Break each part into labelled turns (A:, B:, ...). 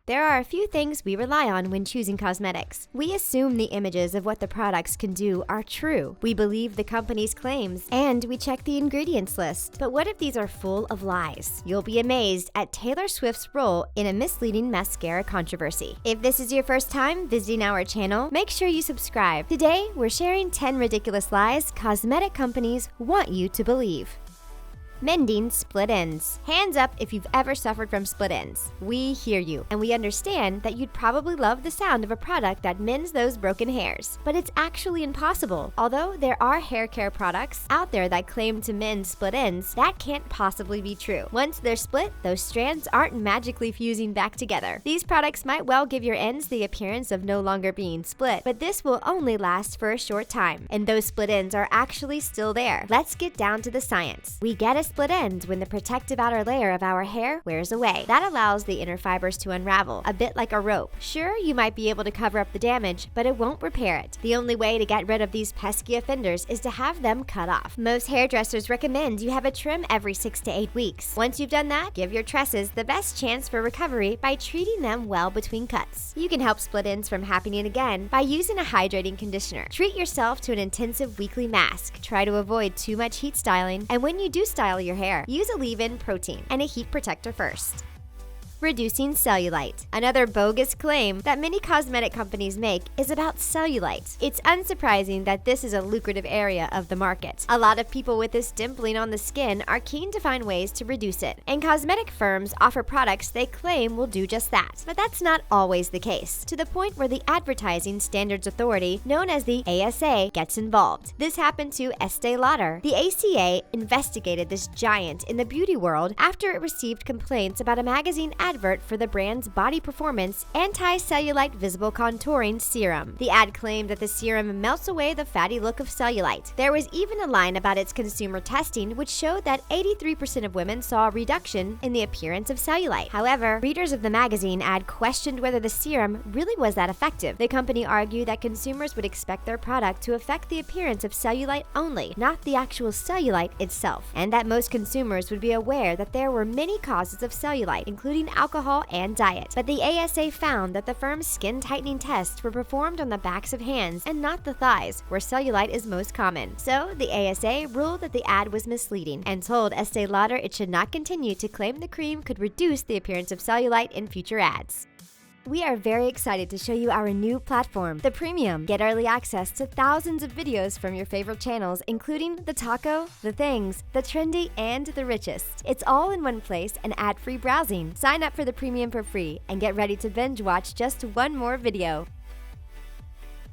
A: There are a few things we rely on when choosing cosmetics. We assume the images of what the products can do are true. We believe the company's claims, and we check the ingredients list. But what if these are full of lies? You'll be amazed at Taylor Swift's role in a misleading mascara controversy. If this is your first time visiting our channel, make sure you subscribe. Today, we're sharing 10 ridiculous lies cosmetic companies want you to believe. Mending split ends. Hands up if you've ever suffered from split ends. We hear you, and we understand that you'd probably love the sound of a product that mends those broken hairs. But it's actually impossible. Although there are hair care products out there that claim to mend split ends, that can't possibly be true. Once they're split, those strands aren't magically fusing back together. These products might well give your ends the appearance of no longer being split, but this will only last for a short time, and those split ends are actually still there. Let's get down to the science. We get a split ends when the protective outer layer of our hair wears away. That allows the inner fibers to unravel, a bit like a rope. Sure, you might be able to cover up the damage, but it won't repair it. The only way to get rid of these pesky offenders is to have them cut off. Most hairdressers recommend you have a trim every 6 to 8 weeks. Once you've done that, give your tresses the best chance for recovery by treating them well between cuts. You can help split ends from happening again by using a hydrating conditioner. Treat yourself to an intensive weekly mask. Try to avoid too much heat styling, and when you do style your hair, use a leave-in protein and a heat protector first. Reducing cellulite. Another bogus claim that many cosmetic companies make is about cellulite. It's unsurprising that this is a lucrative area of the market. A lot of people with this dimpling on the skin are keen to find ways to reduce it, and cosmetic firms offer products they claim will do just that. But that's not always the case, to the point where the Advertising Standards Authority, known as the ASA, gets involved. This happened to Estee Lauder. The ACA investigated this giant in the beauty world after it received complaints about a magazine advert for the brand's body performance anti-cellulite visible contouring serum. The ad claimed that the serum melts away the fatty look of cellulite. There was even a line about its consumer testing which showed that 83% of women saw a reduction in the appearance of cellulite. However, readers of the magazine ad questioned whether the serum really was that effective. The company argued that consumers would expect their product to affect the appearance of cellulite only, not the actual cellulite itself, and that most consumers would be aware that there were many causes of cellulite, including alcohol and diet. But the ASA found that the firm's skin tightening tests were performed on the backs of hands and not the thighs, where cellulite is most common. So the ASA ruled that the ad was misleading and told Estee Lauder it should not continue to claim the cream could reduce the appearance of cellulite in future ads. We are very excited to show you our new platform, the Premium. Get early access to thousands of videos from your favorite channels, including The Taco, The Things, The Trendy, and The Richest. It's all in one place and ad-free browsing. Sign up for the Premium for free and get ready to binge watch just one more video.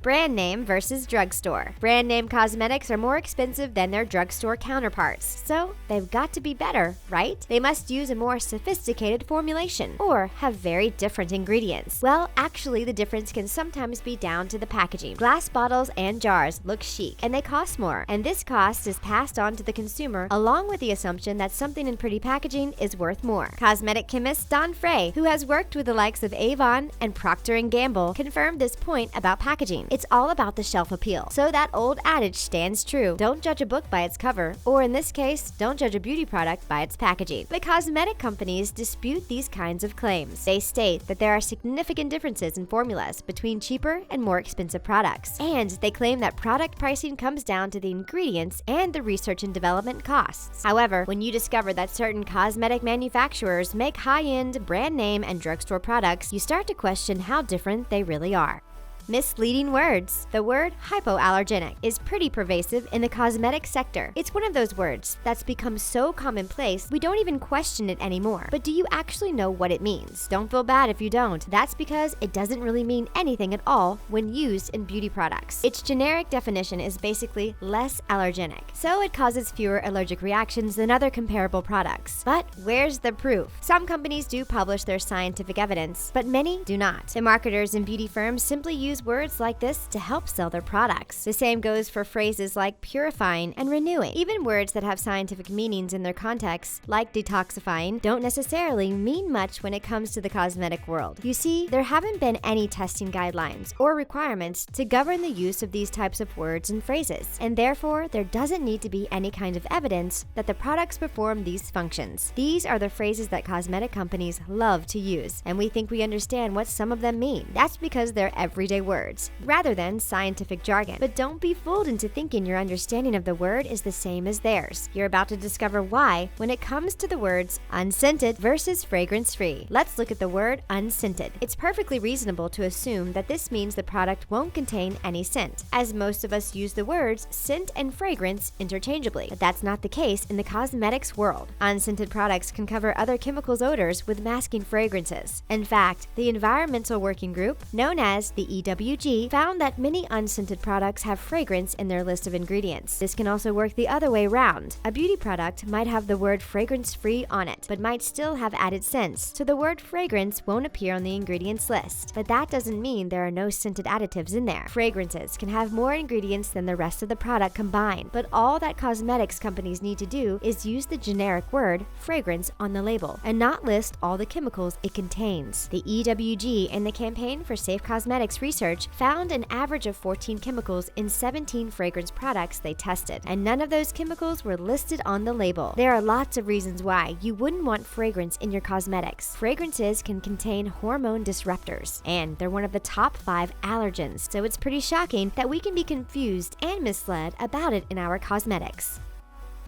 A: Brand name versus drugstore. Brand name cosmetics are more expensive than their drugstore counterparts, so they've got to be better, right? They must use a more sophisticated formulation or have very different ingredients. Well, actually, the difference can sometimes be down to the packaging. Glass bottles and jars look chic, and they cost more, and this cost is passed on to the consumer along with the assumption that something in pretty packaging is worth more. Cosmetic chemist Don Frey, who has worked with the likes of Avon and Procter & Gamble, confirmed this point about packaging. It's all about the shelf appeal. So that old adage stands true. Don't judge a book by its cover, or in this case, don't judge a beauty product by its packaging. But cosmetic companies dispute these kinds of claims. They state that there are significant differences in formulas between cheaper and more expensive products. And they claim that product pricing comes down to the ingredients and the research and development costs. However, when you discover that certain cosmetic manufacturers make high-end brand name and drugstore products, you start to question how different they really are. Misleading words. The word hypoallergenic is pretty pervasive in the cosmetic sector. It's one of those words that's become so commonplace we don't even question it anymore. But do you actually know what it means? Don't feel bad if you don't. That's because it doesn't really mean anything at all when used in beauty products. Its generic definition is basically less allergenic, so it causes fewer allergic reactions than other comparable products. But where's the proof? Some companies do publish their scientific evidence, but many do not. The marketers and beauty firms simply use use words like this to help sell their products. The same goes for phrases like purifying and renewing. Even words that have scientific meanings in their context, like detoxifying, don't necessarily mean much when it comes to the cosmetic world. You see, there haven't been any testing guidelines or requirements to govern the use of these types of words and phrases, and therefore there doesn't need to be any kind of evidence that the products perform these functions. These are the phrases that cosmetic companies love to use, and we think we understand what some of them mean. That's because they're everyday words, rather than scientific jargon. But don't be fooled into thinking your understanding of the word is the same as theirs. You're about to discover why when it comes to the words unscented versus fragrance-free. Let's look at the word unscented. It's perfectly reasonable to assume that this means the product won't contain any scent, as most of us use the words scent and fragrance interchangeably. But that's not the case in the cosmetics world. Unscented products can cover other chemicals odors with masking fragrances. In fact, the Environmental Working Group, known as the EWG, found that many unscented products have fragrance in their list of ingredients. This can also work the other way around. A beauty product might have the word fragrance-free on it, but might still have added scents, so the word fragrance won't appear on the ingredients list. But that doesn't mean there are no scented additives in there. Fragrances can have more ingredients than the rest of the product combined, but all that cosmetics companies need to do is use the generic word fragrance on the label and not list all the chemicals it contains. The EWG and the Campaign for Safe Cosmetics Research found an average of 14 chemicals in 17 fragrance products they tested, and none of those chemicals were listed on the label. There are lots of reasons why you wouldn't want fragrance in your cosmetics. Fragrances can contain hormone disruptors, and they're one of the top 5 allergens, so it's pretty shocking that we can be confused and misled about it in our cosmetics.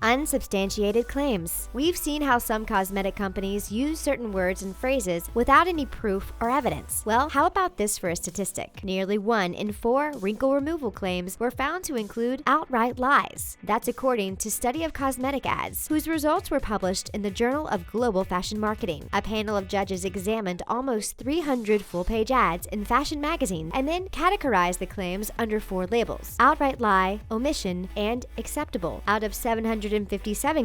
A: Unsubstantiated claims. We've seen how some cosmetic companies use certain words and phrases without any proof or evidence. Well, how about this for a statistic? Nearly 1 in 4 wrinkle removal claims were found to include outright lies. That's according to Study of Cosmetic Ads, whose results were published in the Journal of Global Fashion Marketing. A panel of judges examined almost 300 full-page ads in fashion magazines and then categorized the claims under 4 labels: outright lie, omission, and acceptable. Out of 757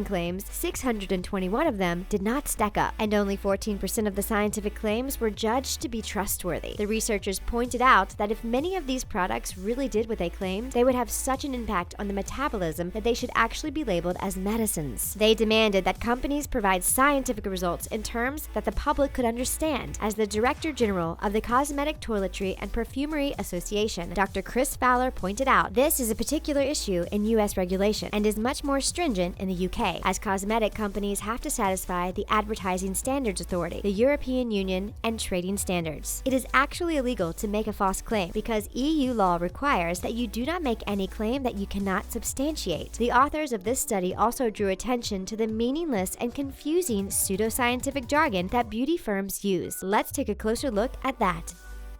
A: claims, 621 of them did not stack up, and only 14% of the scientific claims were judged to be trustworthy. The researchers pointed out that if many of these products really did what they claimed, they would have such an impact on the metabolism that they should actually be labeled as medicines. They demanded that companies provide scientific results in terms that the public could understand. As the Director General of the Cosmetic Toiletry and Perfumery Association, Dr. Chris Fowler pointed out, this is a particular issue in U.S. regulation and is much more stringent in the UK, as cosmetic companies have to satisfy the Advertising Standards Authority, the European Union, and trading standards. It is actually illegal to make a false claim because EU law requires that you do not make any claim that you cannot substantiate. The authors of this study also drew attention to the meaningless and confusing pseudoscientific jargon that beauty firms use. Let's take a closer look at that.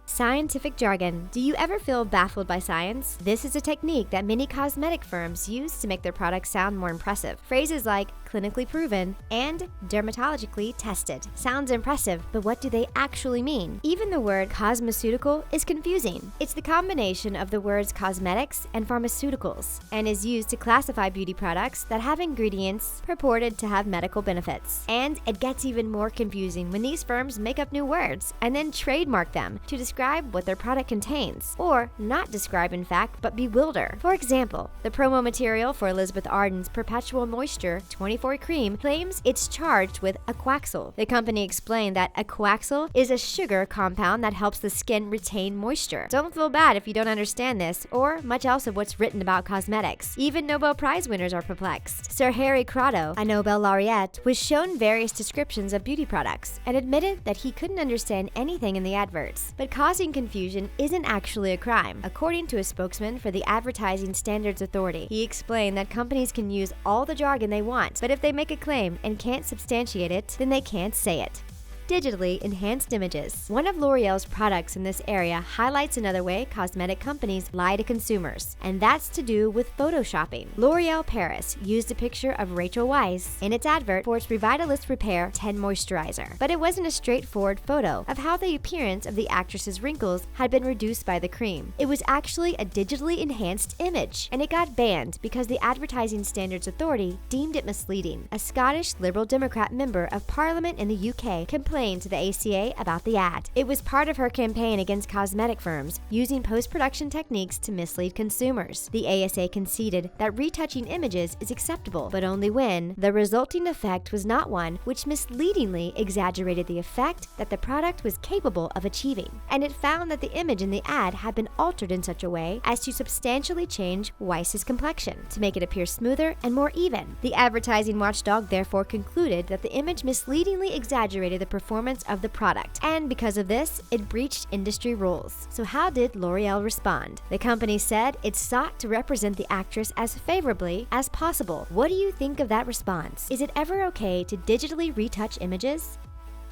A: Scientific jargon. Do you ever feel baffled by science? This is a technique that many cosmetic firms use to make their products sound more impressive. Phrases like clinically proven and dermatologically tested sounds impressive, but what do they actually mean? Even the word cosmeceutical is confusing. It's the combination of the words cosmetics and pharmaceuticals, and is used to classify beauty products that have ingredients purported to have medical benefits. And it gets even more confusing when these firms make up new words and then trademark them to describe what their product contains, or not describe in fact, but bewilder. For example, the promo material for Elizabeth Arden's Perpetual Moisture 24 cream claims it's charged with aquaxyl. The company explained that aquaxyl is a sugar compound that helps the skin retain moisture. Don't feel bad if you don't understand this, or much else of what's written about cosmetics. Even Nobel Prize winners are perplexed. Sir Harry Crotto, a Nobel laureate, was shown various descriptions of beauty products and admitted that he couldn't understand anything in the adverts. But causing confusion isn't actually a crime, according to a spokesman for the Advertising Standards Authority. He explained that companies can use all the jargon they want, but if they make a claim and can't substantiate it, then they can't say it. Digitally enhanced images. One of L'Oreal's products in this area highlights another way cosmetic companies lie to consumers, and that's to do with photoshopping. L'Oreal Paris used a picture of Rachel Weisz in its advert for its Revitalist Repair 10 moisturizer, but it wasn't a straightforward photo of how the appearance of the actress's wrinkles had been reduced by the cream. It was actually a digitally enhanced image, and it got banned because the Advertising Standards Authority deemed it misleading. A Scottish Liberal Democrat member of Parliament in the UK complained complained to the ACA about the ad. It was part of her campaign against cosmetic firms using post-production techniques to mislead consumers. The ASA conceded that retouching images is acceptable, but only when the resulting effect was not one which misleadingly exaggerated the effect that the product was capable of achieving. And it found that the image in the ad had been altered in such a way as to substantially change Weiss's complexion, to make it appear smoother and more even. The advertising watchdog therefore concluded that the image misleadingly exaggerated the performance of the product, and because of this, it breached industry rules. So how did L'Oreal respond? The company said it sought to represent the actress as favorably as possible. What do you think of that response? Is it ever okay to digitally retouch images?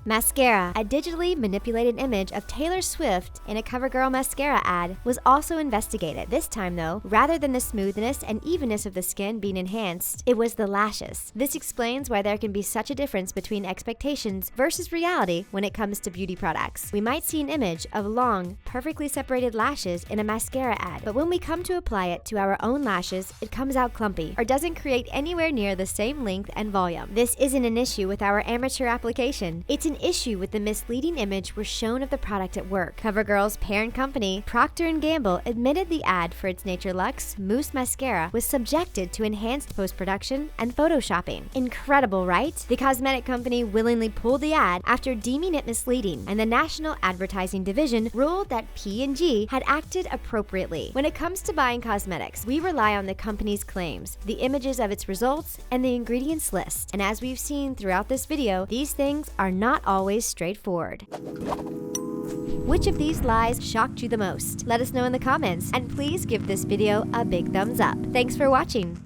A: Mascara, a digitally manipulated image of Taylor Swift in a CoverGirl mascara ad, was also investigated. This time though, rather than the smoothness and evenness of the skin being enhanced, it was the lashes. This explains why there can be such a difference between expectations versus reality when it comes to beauty products. We might see an image of long, perfectly separated lashes in a mascara ad, but when we come to apply it to our own lashes, it comes out clumpy or doesn't create anywhere near the same length and volume. This isn't an issue with our amateur application. It's an issue with the misleading image we're shown of the product at work. CoverGirl's parent company, Procter & Gamble, admitted the ad for its Nature Luxe Mousse Mascara was subjected to enhanced post-production and photoshopping. Incredible, right? The cosmetic company willingly pulled the ad after deeming it misleading, and the National Advertising Division ruled that P&G had acted appropriately. When it comes to buying cosmetics, we rely on the company's claims, the images of its results, and the ingredients list. And as we've seen throughout this video, these things are not always straightforward. Which of these lies shocked you the most? Let us know in the comments, and please give this video a big thumbs up. Thanks for watching.